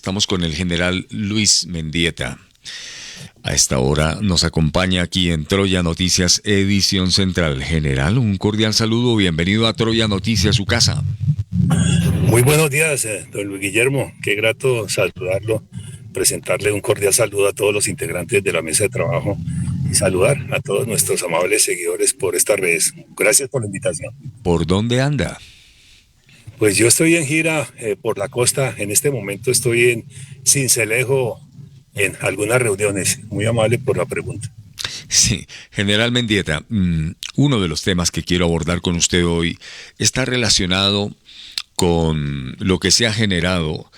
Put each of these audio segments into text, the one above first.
estamos con el general Luis Mendieta. A esta hora nos acompaña aquí en Troya Noticias, edición central. General, un cordial saludo, bienvenido a Troya Noticias, su casa. Muy buenos días, don Luis Guillermo. Qué grato saludarlo, presentarle un cordial saludo a todos los integrantes de la mesa de trabajo y saludar a todos nuestros amables seguidores por estas redes. Gracias por la invitación. ¿Por dónde anda? Pues yo estoy en gira por la costa. En este momento estoy en Sincelejo en algunas reuniones. Muy amable por la pregunta. Sí, general Mendieta, uno de los temas que quiero abordar con usted hoy está relacionado con lo que se ha generado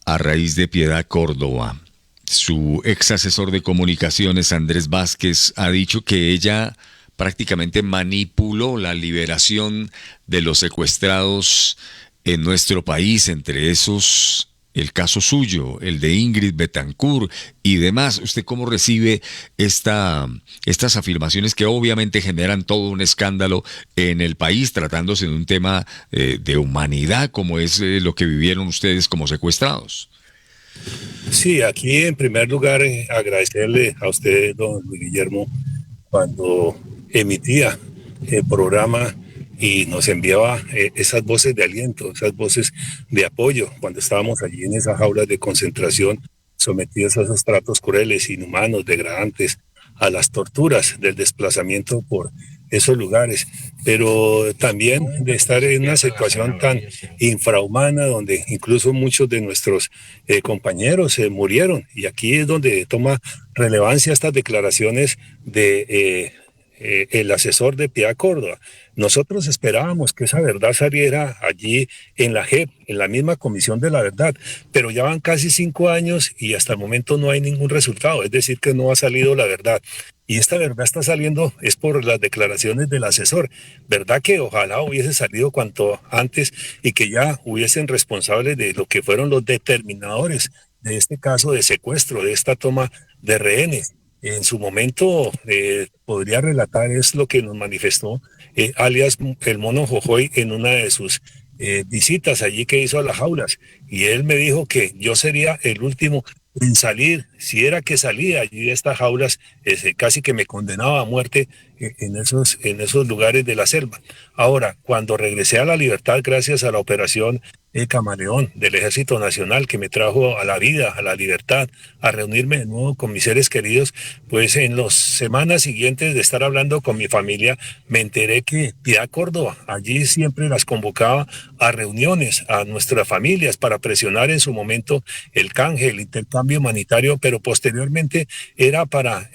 a raíz de Piedad Córdoba. Su ex asesor de comunicaciones, Andrés Vázquez, ha dicho que ella prácticamente manipuló la liberación de los secuestrados en nuestro país, entre esos el caso suyo, el de Ingrid Betancourt y demás. ¿Usted cómo recibe estas afirmaciones que obviamente generan todo un escándalo en el país, tratándose de un tema de humanidad como es lo que vivieron ustedes como secuestrados? Sí, aquí en primer lugar agradecerle a usted, don Luis Guillermo, cuando emitía el programa y nos enviaba esas voces de aliento, esas voces de apoyo, cuando estábamos allí en esas jaulas de concentración, sometidos a esos tratos crueles, inhumanos, degradantes, a las torturas del desplazamiento por esos lugares, pero también de estar en una situación tan infrahumana donde incluso muchos de nuestros compañeros murieron. Y aquí es donde toma relevancia estas declaraciones de el asesor de Piedad Córdoba. Nosotros esperábamos que esa verdad saliera allí en la JEP, en la misma Comisión de la Verdad, pero ya van casi 5 años y hasta el momento no hay ningún resultado, es decir, que no ha salido la verdad. Y esta verdad está saliendo es por las declaraciones del asesor. ¿Verdad que ojalá hubiese salido cuanto antes y que ya hubiesen responsables de lo que fueron los determinadores de este caso de secuestro, de esta toma de rehenes? En su momento podría relatar es lo que nos manifestó alias el Mono Jojoy en una de sus visitas allí que hizo a las jaulas. Y él me dijo que yo sería el último en salir, si era que salía allí de estas jaulas, casi que me condenaba a muerte en esos lugares de la selva. Ahora, cuando regresé a la libertad gracias a la operación Camaleón del Ejército Nacional que me trajo a la vida, a la libertad, a reunirme de nuevo con mis seres queridos, pues en las semanas siguientes de estar hablando con mi familia, me enteré que Piedad Córdoba allí siempre las convocaba a reuniones a nuestras familias para presionar en su momento el canje, el intercambio humanitario, pero posteriormente era para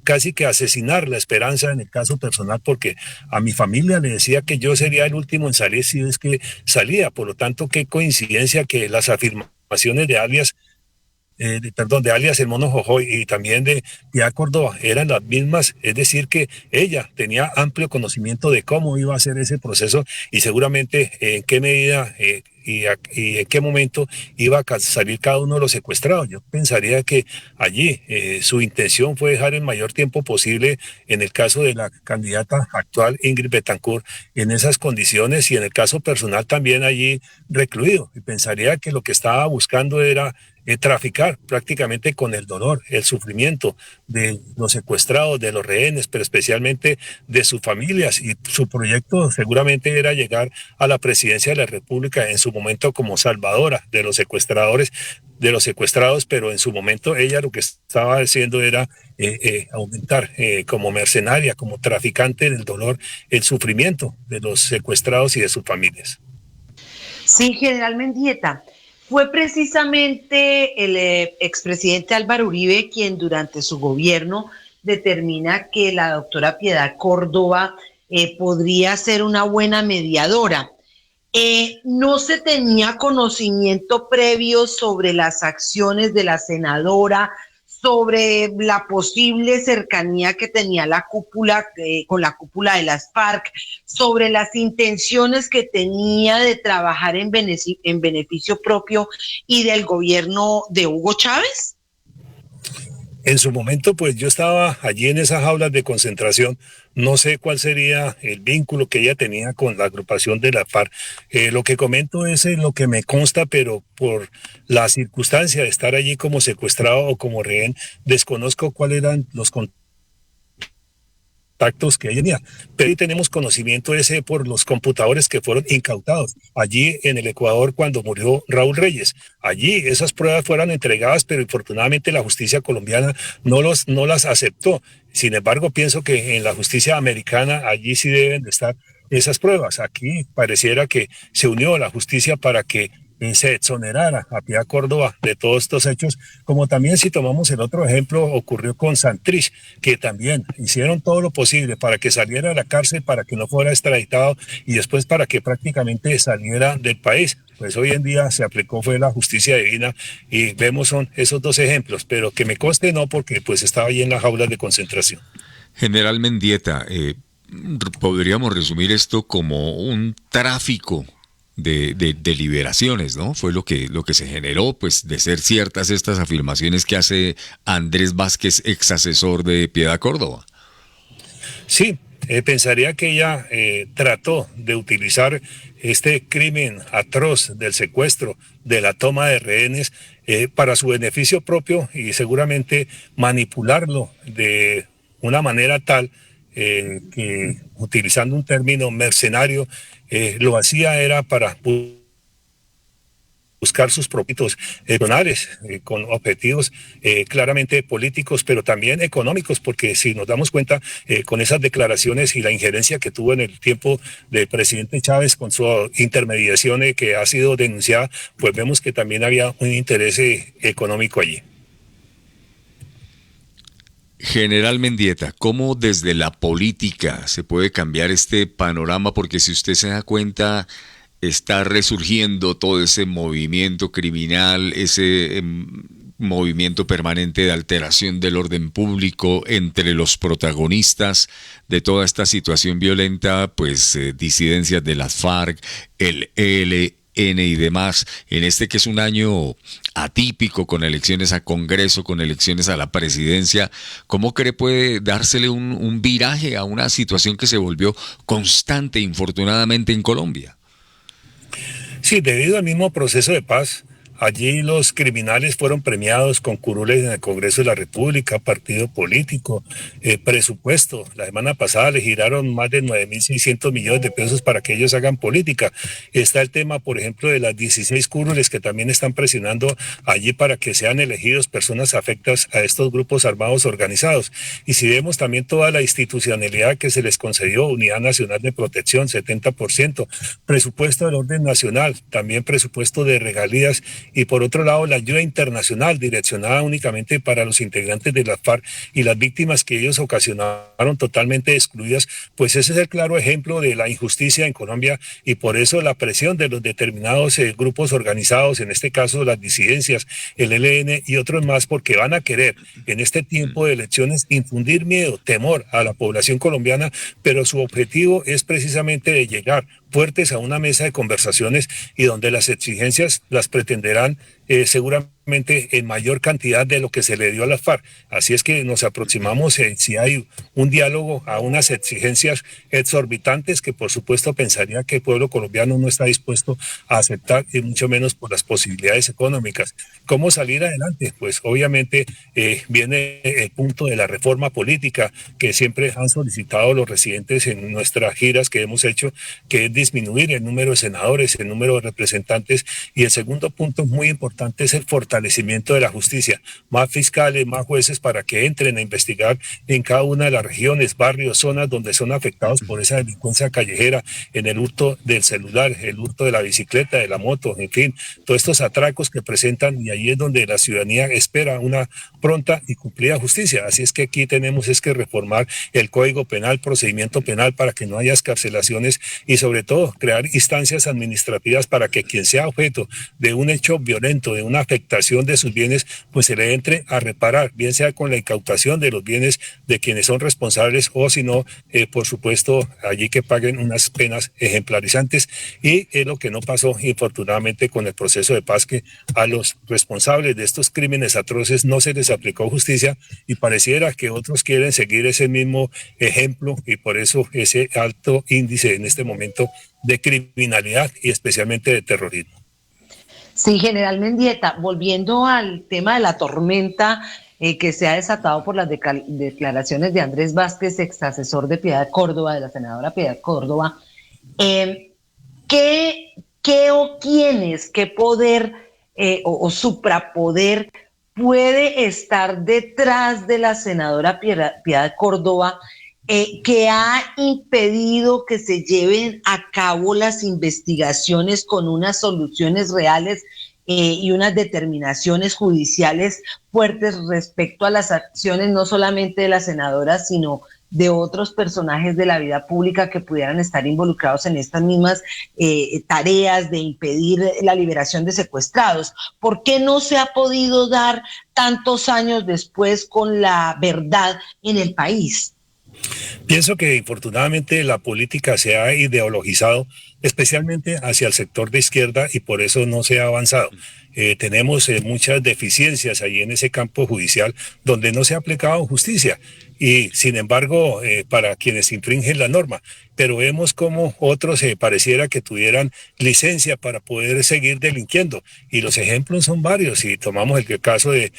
casi que asesinar la esperanza en el caso personal, porque a mi familia le decía que yo sería el último en salir si es que salía. Por lo tanto, qué coincidencia que las afirmaciones de alias de alias el Mono Jojoy y también de Piedad Córdoba eran las mismas, es decir que ella tenía amplio conocimiento de cómo iba a ser ese proceso y seguramente en qué medida y en qué momento iba a salir cada uno de los secuestrados. Yo pensaría que allí su intención fue dejar el mayor tiempo posible, en el caso de la candidata actual Ingrid Betancourt, en esas condiciones y en el caso personal también allí recluido. Y pensaría que lo que estaba buscando era traficar prácticamente con el dolor, el sufrimiento de los secuestrados, de los rehenes, pero especialmente de sus familias. Y su proyecto seguramente era llegar a la presidencia de la República en su momento como salvadora de los secuestradores, de los secuestrados, pero en su momento ella lo que estaba haciendo era aumentar como mercenaria, como traficante del dolor, el sufrimiento de los secuestrados y de sus familias. Sí, general Mendieta. Fue precisamente el expresidente Álvaro Uribe quien durante su gobierno determina que la doctora Piedad Córdoba podría ser una buena mediadora. No se tenía conocimiento previo sobre las acciones de la senadora, sobre la posible cercanía que tenía la cúpula con la cúpula de las FARC, sobre las intenciones que tenía de trabajar en beneficio propio y del gobierno de Hugo Chávez. En su momento, pues yo estaba allí en esas jaulas de concentración. No sé cuál sería el vínculo que ella tenía con la agrupación de la FARC. Lo que comento es lo que me consta, pero por la circunstancia de estar allí como secuestrado o como rehén, desconozco cuáles eran los contactos que ella tenía. Pero ahí tenemos conocimiento ese por los computadores que fueron incautados allí en el Ecuador cuando murió Raúl Reyes. Allí esas pruebas fueron entregadas, pero infortunadamente la justicia colombiana no las aceptó. Sin embargo, pienso que en la justicia americana allí sí deben de estar esas pruebas. Aquí pareciera que se unió la justicia para que se exonerara a Piedad Córdoba de todos estos hechos, como también si tomamos el otro ejemplo, ocurrió con Santrich, que también hicieron todo lo posible para que saliera de la cárcel, para que no fuera extraditado y después para que prácticamente saliera del país. Pues hoy en día se aplicó fue la justicia divina y vemos son esos dos ejemplos, pero que me conste no, porque pues estaba ahí en las jaulas de concentración. General Mendieta, podríamos resumir esto como un tráfico de liberaciones, ¿no? Fue lo que se generó, pues, de ser ciertas estas afirmaciones que hace Andrés Vázquez, ex asesor de Piedad Córdoba. Sí, pensaría que ella trató de utilizar este crimen atroz del secuestro, de la toma de rehenes, para su beneficio propio y seguramente manipularlo de una manera tal que, utilizando un término mercenario, lo hacía era para buscar sus propósitos personales, con objetivos claramente políticos, pero también económicos, porque si nos damos cuenta con esas declaraciones y la injerencia que tuvo en el tiempo del presidente Chávez con su intermediación que ha sido denunciada, pues vemos que también había un interés económico allí. General Mendieta, ¿cómo desde la política se puede cambiar este panorama? Porque si usted se da cuenta, está resurgiendo todo ese movimiento criminal, ese movimiento permanente de alteración del orden público entre los protagonistas de toda esta situación violenta, pues disidencias de las FARC, el ELN y demás, en este que es un año atípico con elecciones a Congreso, con elecciones a la presidencia. ¿Cómo cree puede dársele un viraje a una situación que se volvió constante, infortunadamente, en Colombia? Sí, debido al mismo proceso de paz, allí los criminales fueron premiados con curules en el Congreso de la República, partido político, presupuesto. La semana pasada le giraron más de 9.600 millones de pesos para que ellos hagan política. Está el tema, por ejemplo, de las 16 curules que también están presionando allí para que sean elegidos personas afectas a estos grupos armados organizados. Y si vemos también toda la institucionalidad que se les concedió, Unidad Nacional de Protección, 70%, presupuesto del orden nacional, también presupuesto de regalías, y por otro lado la ayuda internacional direccionada únicamente para los integrantes de las FARC y las víctimas que ellos ocasionaron totalmente excluidas, pues ese es el claro ejemplo de la injusticia en Colombia y por eso la presión de los determinados grupos organizados, en este caso las disidencias, el ELN y otros más, porque van a querer en este tiempo de elecciones infundir miedo, temor a la población colombiana, pero su objetivo es precisamente de llegar fuertes a una mesa de conversaciones y donde las exigencias las pretenderán seguramente en mayor cantidad de lo que se le dio a las FARC. Así es que nos aproximamos, si hay un diálogo, a unas exigencias exorbitantes que por supuesto pensaría que el pueblo colombiano no está dispuesto a aceptar y mucho menos por las posibilidades económicas. ¿Cómo salir adelante? Pues obviamente viene el punto de la reforma política que siempre han solicitado los residentes en nuestras giras que hemos hecho, que es disminuir el número de senadores, el número de representantes, y el segundo punto muy importante es el fortalecimiento de la justicia, más fiscales, más jueces para que entren a investigar en cada una de las regiones, barrios, zonas donde son afectados por esa delincuencia callejera, en el hurto del celular, el hurto de la bicicleta, de la moto, en fin, todos estos atracos que presentan, y ahí es donde la ciudadanía espera una pronta y cumplida justicia. Así es que aquí tenemos es que reformar el Código Penal, procedimiento penal, para que no haya excarcelaciones y sobre todo crear instancias administrativas para que quien sea objeto de un hecho violento, de una afectación recuperación de sus bienes, pues se le entre a reparar, bien sea con la incautación de los bienes de quienes son responsables o si no, por supuesto, allí que paguen unas penas ejemplarizantes. Y es lo que no pasó, infortunadamente, con el proceso de paz, que a los responsables de estos crímenes atroces no se les aplicó justicia y pareciera que otros quieren seguir ese mismo ejemplo y por eso ese alto índice en este momento de criminalidad y especialmente de terrorismo. Sí, General Mendieta, volviendo al tema de la tormenta que se ha desatado por las declaraciones de Andrés Vázquez, ex asesor de Piedad Córdoba, de la senadora Piedad Córdoba, ¿qué o quiénes, qué poder o suprapoder puede estar detrás de la senadora Piedad Córdoba que ha impedido que se lleven a cabo las investigaciones con unas soluciones reales y unas determinaciones judiciales fuertes respecto a las acciones no solamente de la senadora, sino de otros personajes de la vida pública que pudieran estar involucrados en estas mismas tareas de impedir la liberación de secuestrados? ¿Por qué no se ha podido dar tantos años después con la verdad en el país? Pienso que infortunadamente la política se ha ideologizado, especialmente hacia el sector de izquierda, y por eso no se ha avanzado. Tenemos muchas deficiencias ahí en ese campo judicial donde no se ha aplicado justicia y sin embargo para quienes infringen la norma, pero vemos como otros pareciera que tuvieran licencia para poder seguir delinquiendo y los ejemplos son varios. Si tomamos el caso de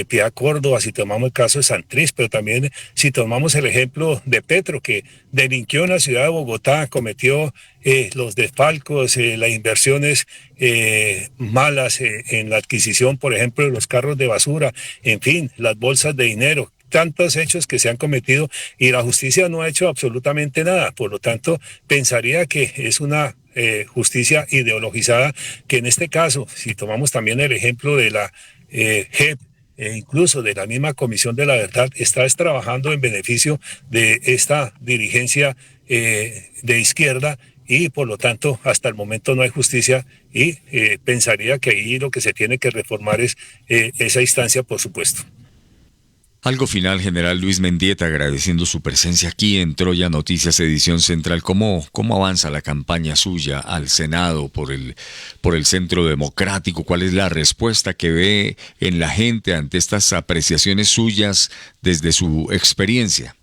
Piedad Córdoba, si tomamos el caso de Santrich, pero también si tomamos el ejemplo de Petro, que delinquió en la ciudad de Bogotá, cometió los desfalcos, las inversiones malas en la adquisición, por ejemplo, de los carros de basura, en fin, las bolsas de dinero, tantos hechos que se han cometido y la justicia no ha hecho absolutamente nada. Por lo tanto, pensaría que es una justicia ideologizada, que en este caso, si tomamos también el ejemplo de la JEP, incluso de la misma Comisión de la Verdad, está trabajando en beneficio de esta dirigencia de izquierda y por lo tanto hasta el momento no hay justicia y pensaría que ahí lo que se tiene que reformar es esa instancia, por supuesto. Algo final, General Luis Mendieta, agradeciendo su presencia aquí en Troya Noticias, edición central. ¿Cómo avanza la campaña suya al Senado por el Centro Democrático? ¿Cuál es la respuesta que ve en la gente ante estas apreciaciones suyas desde su experiencia?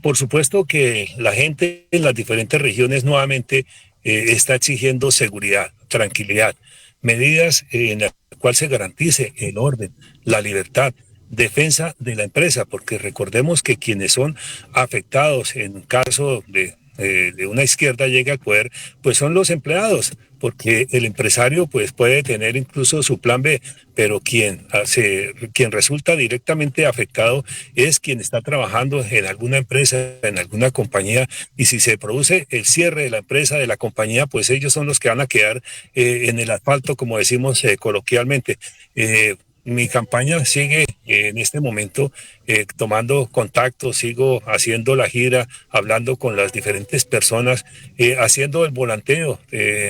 Por supuesto que la gente en las diferentes regiones nuevamente está exigiendo seguridad, tranquilidad, medidas en las cuales se garantice el orden, la libertad, defensa de la empresa, porque recordemos que quienes son afectados en caso de una izquierda llegue al poder, pues son los empleados, porque el empresario pues puede tener incluso su plan B, pero quien resulta directamente afectado es quien está trabajando en alguna empresa, en alguna compañía, y si se produce el cierre de la empresa, de la compañía, pues ellos son los que van a quedar en el asfalto, como decimos coloquialmente. Mi campaña sigue en este momento tomando contacto, sigo haciendo la gira, hablando con las diferentes personas, haciendo el volanteo,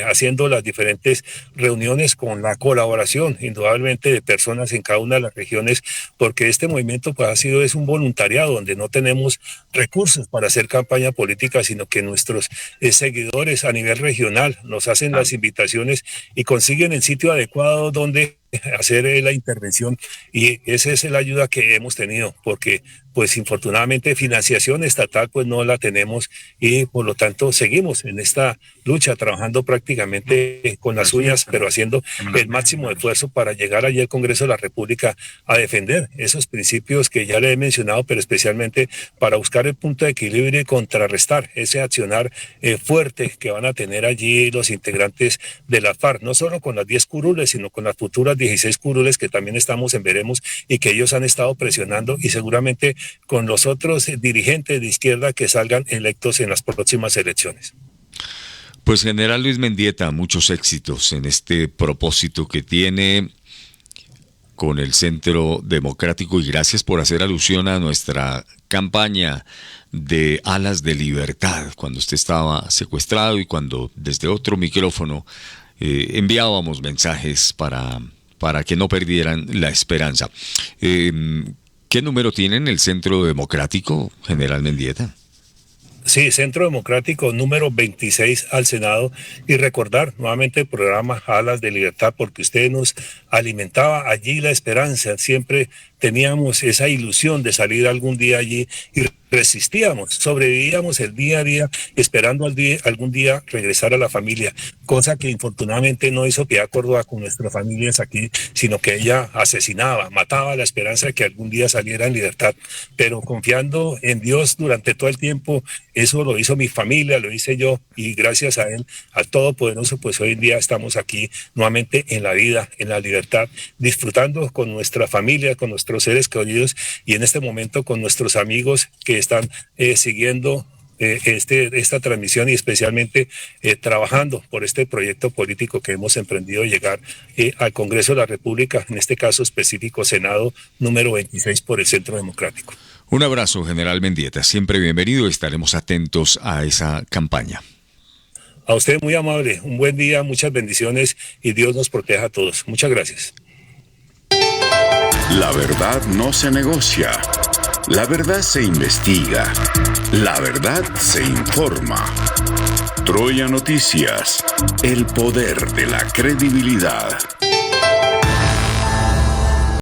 haciendo las diferentes reuniones con la colaboración, indudablemente, de personas en cada una de las regiones, porque este movimiento pues es un voluntariado donde no tenemos recursos para hacer campaña política, sino que nuestros seguidores a nivel regional nos hacen las invitaciones y consiguen el sitio adecuado donde hacer la intervención, y esa es la ayuda que hemos tenido, porque pues infortunadamente financiación estatal pues no la tenemos y por lo tanto seguimos en esta lucha trabajando prácticamente con las uñas, pero haciendo el máximo esfuerzo para llegar allí al Congreso de la República a defender esos principios que ya le he mencionado, pero especialmente para buscar el punto de equilibrio y contrarrestar ese accionar fuerte que van a tener allí los integrantes de la FARC, no solo con las 10 curules, sino con las futuras 16 curules que también estamos en veremos y que ellos han estado presionando, y seguramente con los otros dirigentes de izquierda que salgan electos en las próximas elecciones. Pues General Luis Mendieta, muchos éxitos en este propósito que tiene con el Centro Democrático y gracias por hacer alusión a nuestra campaña de Alas de Libertad, cuando usted estaba secuestrado y cuando desde otro micrófono enviábamos mensajes para que no perdieran la esperanza. ¿Qué número tienen el Centro Democrático, General Mendieta? Sí, Centro Democrático número 26 al Senado, y recordar nuevamente el programa Alas de Libertad, porque usted nos alimentaba allí la esperanza, siempre teníamos esa ilusión de salir algún día allí y resistíamos, sobrevivíamos el día a día, esperando algún día regresar a la familia, cosa que infortunadamente no hizo Piedad Córdoba con nuestras familias aquí, sino que ella asesinaba, mataba la esperanza de que algún día saliera en libertad, pero confiando en Dios durante todo el tiempo. Eso lo hizo mi familia, lo hice yo, y gracias a Él, al Todopoderoso, pues hoy en día estamos aquí nuevamente en la vida, en la libertad, disfrutando con nuestra familia, con nuestros seres queridos, y en este momento con nuestros amigos que están siguiendo esta transmisión, y especialmente trabajando por este proyecto político que hemos emprendido de llegar al Congreso de la República, en este caso específico Senado número 26 por el Centro Democrático. Un abrazo, General Mendieta. Siempre bienvenido. Estaremos atentos a esa campaña. A usted muy amable. Un buen día, muchas bendiciones, y Dios nos proteja a todos. Muchas gracias. La verdad no se negocia. La verdad se investiga. La verdad se informa. Troya Noticias. El poder de la credibilidad.